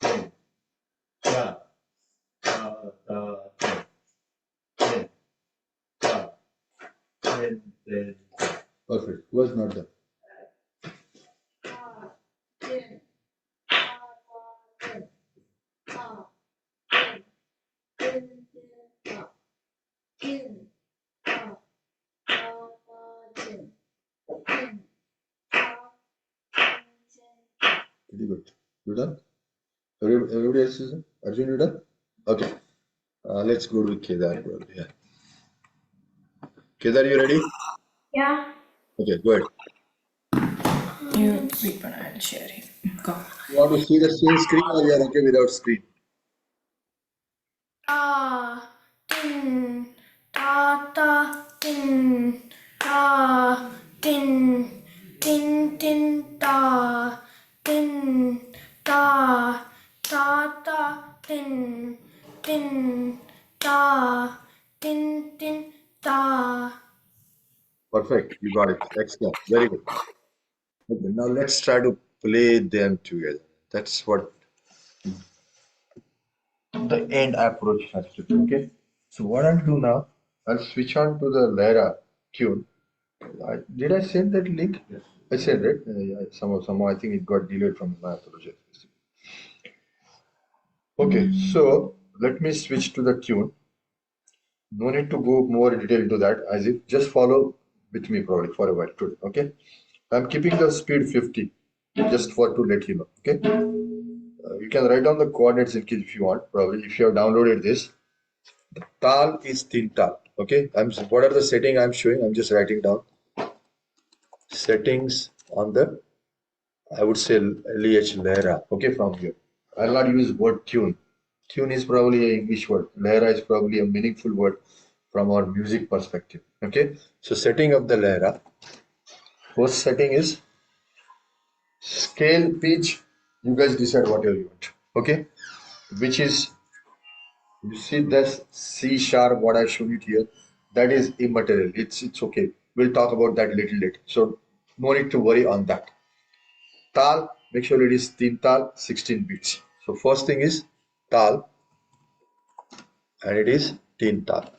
tin, ta, ta, ta, tin, tin, ta, tin, tin, ta. Perfect. Who was not done? Ta, tin, ta, ta, tin, ta, tin, tin, tin, ta, tin, ta, ta, ta, tin, tin, ta, tin, tin, ta. Pretty good. You done? Everybody else is done? Arjun, you done? Okay. Let's go to Kedar. Yeah. Kedar, you ready? Yeah. Okay, go ahead. You wait one, I'll share it. Go. You want to see the screen or you are okay without screen? Ta, tin, ta, ta, tin, ta, tin, tin, tin, ta, tin, ta, ta, ta, tin, tin, ta, tin, tin, ta. Perfect. You got it. Excellent. Very good. Okay, now let's try to play them together. That's what the end approach has to do. Okay. So what I'll do now, I'll switch on to the Lyra tune. Did I send that link? Yes. I sent it. Yeah, somehow I think it got delayed from my project. Okay, so let me switch to the tune. No need to go more in detail into that, as if just follow with me probably for a while today. Okay, I'm keeping the speed 50 just for to let you know. Okay, you can write down the coordinates in case if you want. Probably if you have downloaded this, tal is thin tal. Okay, what are the setting I'm showing? I'm just writing down settings on the, I would say, LEH Lehra. Okay, from here. I'll not use word tune. Tune is probably an English word. Lehra is probably a meaningful word from our music perspective. Okay, so setting of the Lehra. First setting is scale pitch. You guys decide whatever you want. Okay, which is, you see this C sharp, what I showed it here, that is immaterial. It's okay. We'll talk about that little later. So no need to worry on that. Tal, make sure it is thin tal, 16 beats. So first thing is tal, and it is thin tal.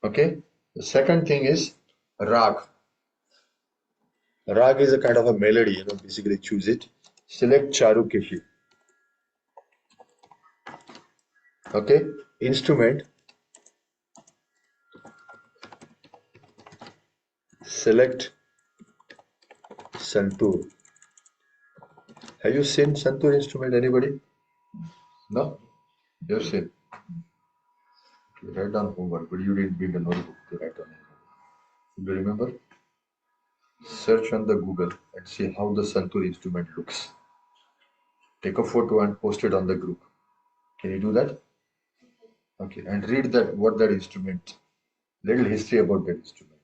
Okay. The second thing is rag. Rag is a kind of a melody, basically choose it. Select Charukeshi. Okay. Instrument, select Santur. Have you seen Santur instrument, anybody? No? You've seen. You write down homework, but you didn't bring a notebook to write down homework. Do you remember? Search on the Google and see how the Santur instrument looks. Take a photo and post it on the group. Can you do that? Okay, and read that what that instrument, little history about that instrument,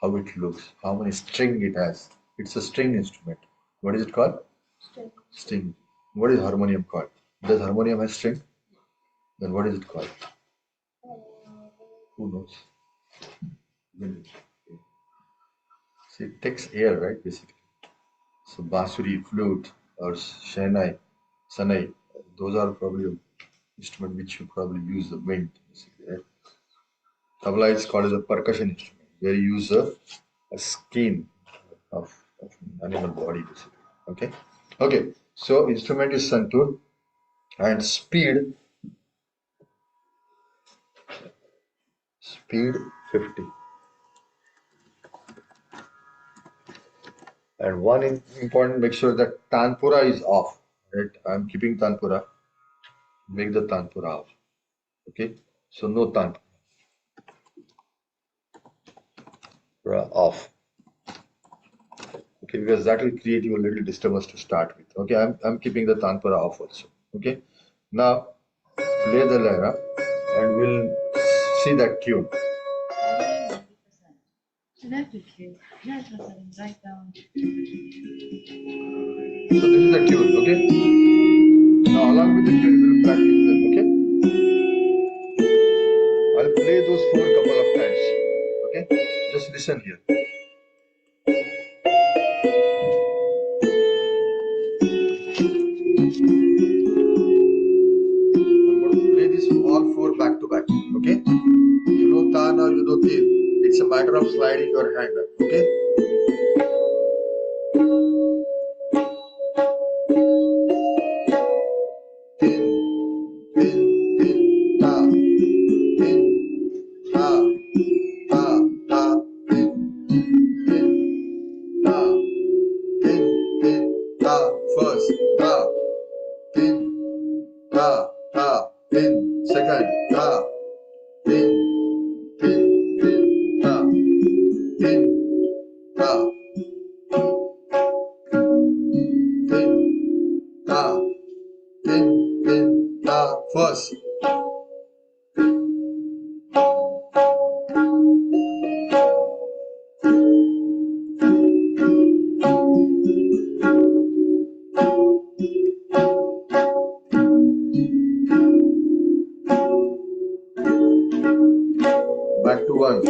how it looks, how many string it has. It's a string instrument. What is it called? String. String. What is harmonium called? Does harmonium have string? Then what is it called? Who knows? See, it takes air, right? Basically. So bansuri, flute, or shehnai, sanai, those are probably instrument which you probably use the wind, basically, right? Tabla is called as a percussion instrument, where you use a skin of animal body, basically. Okay. Okay. So instrument is santur, and speed 50. And one important, make sure that tanpura is off. Right. I'm keeping tanpura. Make the tanpura off. Okay. So no tanpura off. Okay, because that will create you a little disturbance to start with. Okay, I'm keeping the tanpura off also. Okay, now play the lyra and we'll see that tune. So this is the tune. Okay, now along with the tune we'll practice them. Okay, I'll play those four couple of times. Okay, just listen here. I'm going to play this all four back to back. Okay, you know ta now, you know tin. It's a matter of sliding your hand up. Okay. Tin, tin, tin, ta, tin, ta, ta, ta, tin, tin, ta, tin, tin, tin, second, ta, tin, tin, tin, ta, tin, ta, tin, ta, tin, tin, ta, first. Back to one.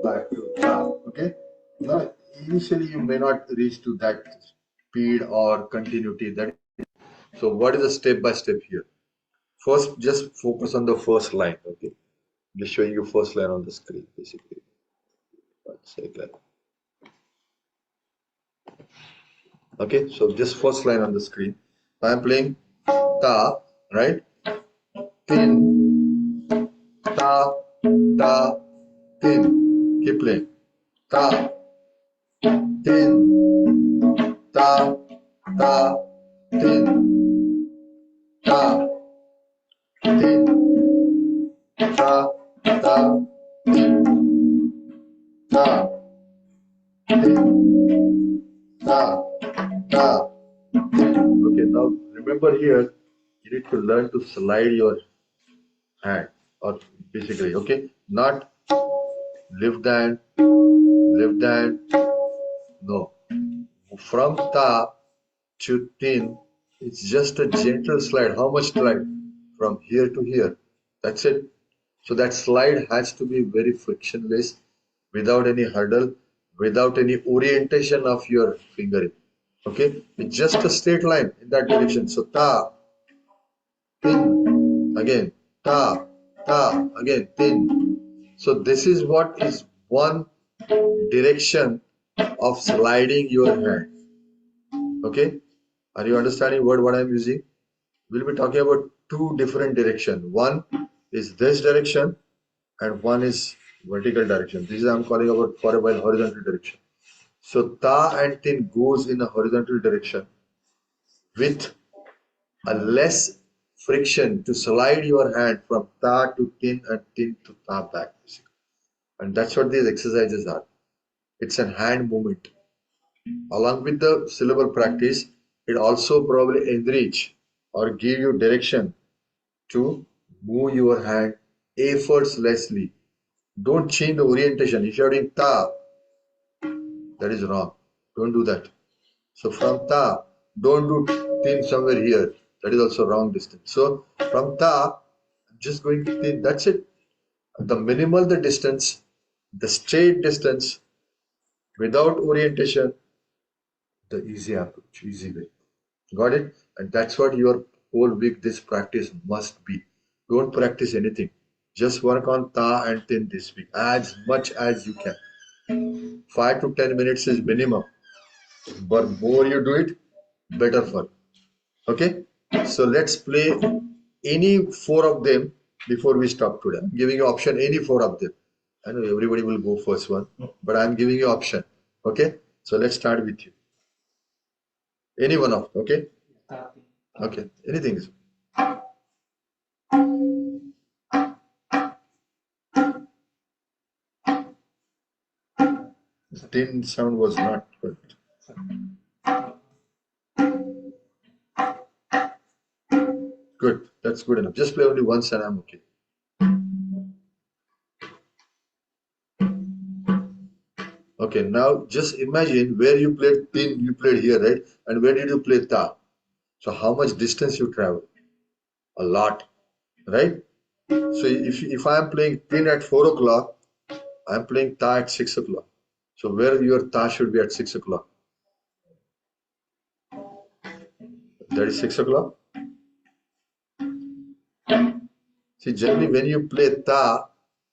Back to ta. Okay. Now, initially you may not reach to that speed or continuity. So what is the step by step here? First, just focus on the first line. Okay. Just showing you first line on the screen, basically. 1 second. Okay, so just first line on the screen. I'm playing ta, right? Tin, ta, ta, tin. Keep playing. Ta, tin, ta, ta, tin, ta, tin, ta, ta, ta, tin, ta, ta. Okay, now remember here, you need to learn to slide your hand, or basically, okay, not lift the hand, lift the hand, no. From ta to tin, it's just a gentle slide. How much slide? From here to here. That's it. So that slide has to be very frictionless, without any hurdle, without any orientation of your fingering. Okay? It's just a straight line in that direction. So ta, tin, again, ta, ta, again, tin. So this is what is one direction of sliding your hand. Okay? Are you understanding what I'm using? We'll be talking about two different directions. One is this direction and one is vertical direction. This is I'm calling about for a while horizontal direction. So ta and tin goes in a horizontal direction with a less friction to slide your hand from ta to tin and tin to ta back. And that's what these exercises are. It's a hand movement. Along with the syllable practice, it also probably enrich or give you direction to move your hand effortlessly. Don't change the orientation. If you're doing ta, that is wrong. Don't do that. So from ta, don't do tin somewhere here. That is also wrong distance. So from ta, I'm just going to tin. That's it. The minimal the distance, the straight distance, without orientation, the easy approach, easy way. Got it? And that's what your whole week this practice must be. Don't practice anything. Just work on ta and tin this week as much as you can. 5 to 10 minutes is minimum. But more you do it, better for you. Okay? So let's play any four of them before we stop today. I'm giving you option any four of them. I know everybody will go first one, but I'm giving you option. Okay? So let's start with you. Any one of them, okay? Okay. Anything is. Tin sound was not good. Good. That's good enough. Just play only once and I'm okay. Okay, now just imagine where you played tin, you played here, right? And where did you play ta? So how much distance you travel? A lot, right? So if I am playing tin at 4 o'clock, I am playing ta at 6 o'clock. So where your ta should be at 6 o'clock? That is 6 o'clock. See, generally when you play ta,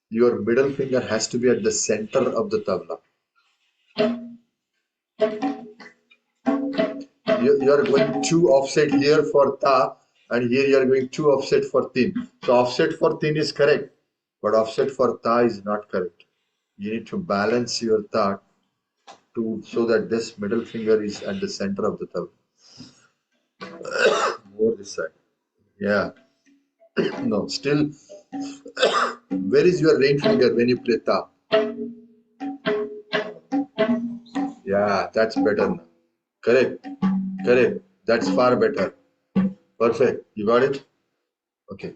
your middle finger has to be at the center of the tabla. You are going 2 offset here for ta, and here you are going 2 offset for tin. So offset for tin is correct, but offset for ta is not correct. You need to balance your ta to so that this middle finger is at the center of the thumb. More this side. Yeah. No, still. Where is your ring finger when you play ta? Yeah, that's better now. Correct. Correct. That's far better. Perfect. You got it? Okay.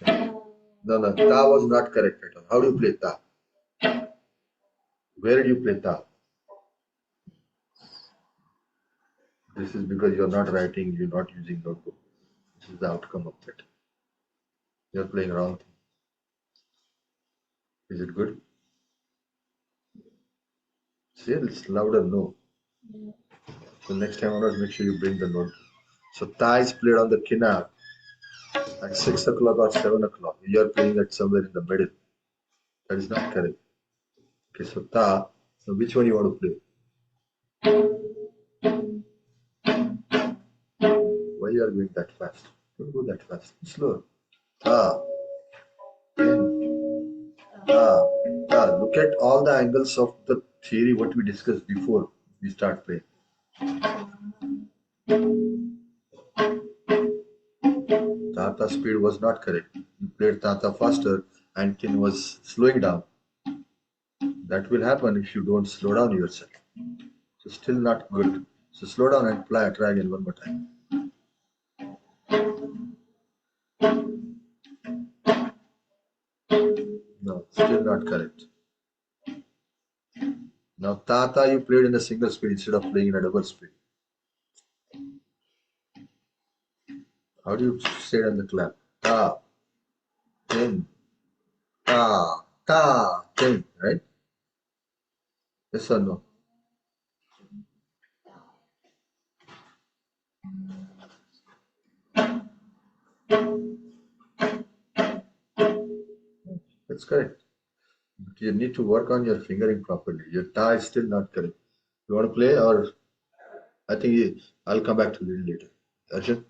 No, no. Ta was not correct at all. How do you play ta? Where do you play ta? This is because you're not writing, you're not using notebook. This is the outcome of that. You're playing wrong thing. Is it good? See, it's louder, no. So next time onwards, make sure you bring the notebook. So ta is played on the kinar at 6 o'clock or 7 o'clock. You're playing it somewhere in the middle. That is not correct. Okay, so ta. So which one you want to play? Why you are going that fast? Don't go that fast. Slower. Ta. Tin. Ta. Ta. Look at all the angles of the theory what we discussed before we start playing. Tata speed was not correct. You played Tata faster and Tin was slowing down. That will happen if you don't slow down yourself. So still not good. So slow down and try again one more time. No, still not correct. Now Tata you played in a single speed instead of playing in a double speed. How do you say it on the clap? Ta, tin, ta, tin, right? Yes or no? That's correct. But you need to work on your fingering properly. Your ta is still not correct. You want to play or I think I'll come back to you later. Arjun?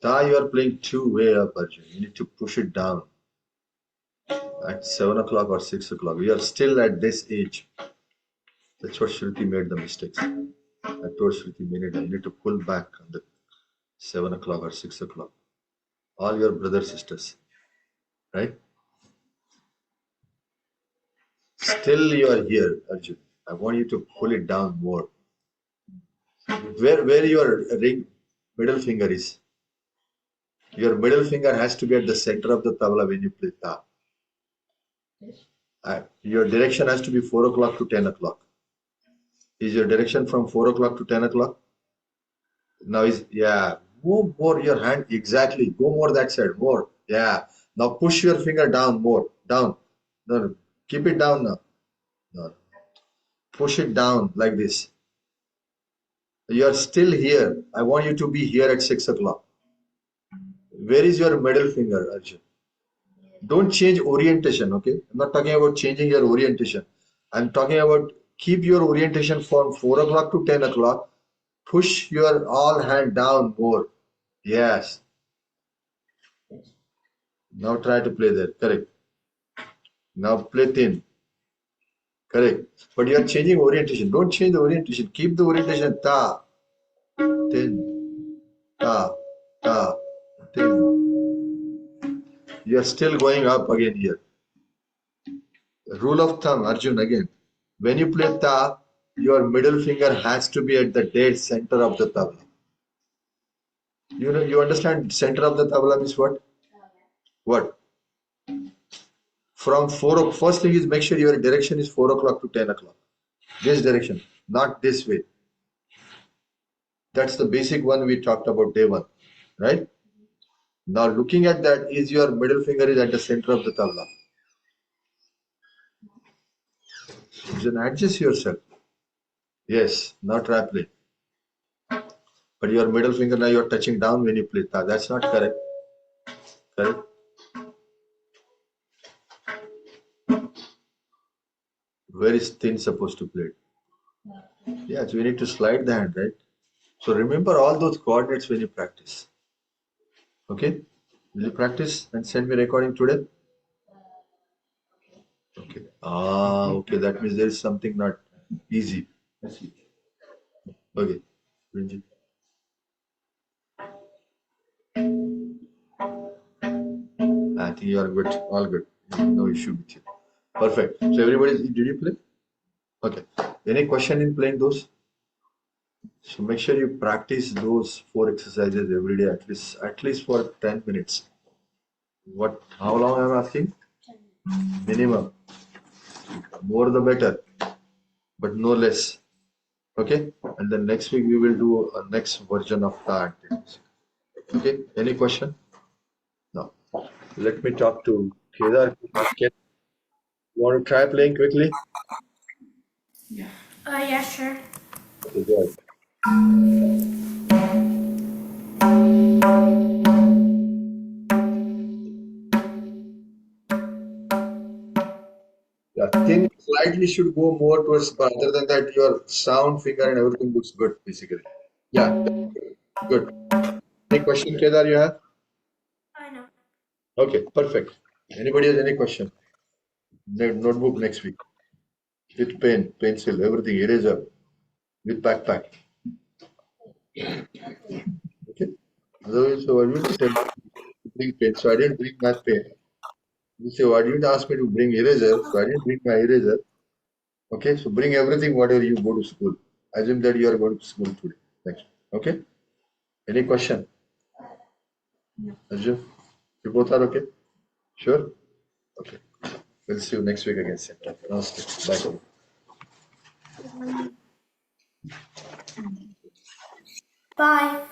Ta, you are playing too way up, Arjun. You need to push it down at 7 o'clock or 6 o'clock. We are still at this age. That's what Shruti made the mistakes. I told Shruti minute, you need to pull back on the 7 o'clock or 6 o'clock. All your brothers, sisters, right? Still you are here, Arjun. I want you to pull it down more. Where your ring middle finger is. Your middle finger has to be at the center of the tabla when you play ta. Your direction has to be 4 o'clock to 10 o'clock. Is your direction from 4 o'clock to 10 o'clock? Now is, yeah, move more your hand, exactly. Go more that side, more. Yeah. Now push your finger down more, down. No, no. Keep it down now. No. Push it down like this. You are still here. I want you to be here at 6 o'clock. Where is your middle finger, Arjun? Don't change orientation, okay? I'm not talking about changing your orientation. I'm talking about keep your orientation from 4 o'clock to 10 o'clock. Push your all hand down more. Yes. Now try to play there. Correct. Now play thin. Correct. But you are changing orientation. Don't change the orientation. Keep the orientation. Ta. Thin. Ta. Ta. Thin. You are still going up again here. Rule of thumb, Arjun, again. When you play ta, your middle finger has to be at the dead center of the tabla. You know, you understand center of the tabla means what? What? From 4 first thing is make sure your direction is 4 o'clock to 10 o'clock. This direction, not this way. That's the basic one we talked about day one, right? Now looking at that is your middle finger is at the center of the tabla. Then adjust yourself. Yes, not trap play. But your middle finger now you're touching down when you play ta. That's not correct. Correct? Where is thin supposed to play? Yeah, so we need to slide the hand, right? So remember all those coordinates when you practice. Okay? Will you practice and send me recording today? Okay. Okay. That means there is something not easy. Okay. Ranjit. I think you are good. All good. No issue with you. Perfect. So everybody, did you play? Okay. Any question in playing those? So make sure you practice those 4 exercises every day, at least for 10 minutes. What? How long I'm asking? Minimum. More the better, but no less. Okay. And then next week we will do a next version of the activities. Okay. Any question? No. Let me talk to Kedar. Kedar, you want to try playing quickly? Yeah, sure. Okay, go ahead. Yeah, thin slightly should go more towards, but other than that, your sound, finger, and everything looks good, basically. Yeah, good. Any question, Kedar, you have? I know. Okay, perfect. Anybody has any question? Notebook next week with pen, pencil, everything, eraser, with backpack. Okay. Otherwise, so I need to tell you to bring pen. So I didn't bring my pen. You say, why didn't ask me to bring eraser? So I didn't bring my eraser. Okay, so bring everything whatever you go to school. Assume that you are going to school today. Next. Okay. Any question? Assume you both are okay. Sure. Okay. We'll see you next week again. Same time. Namaste. Bye. Bye.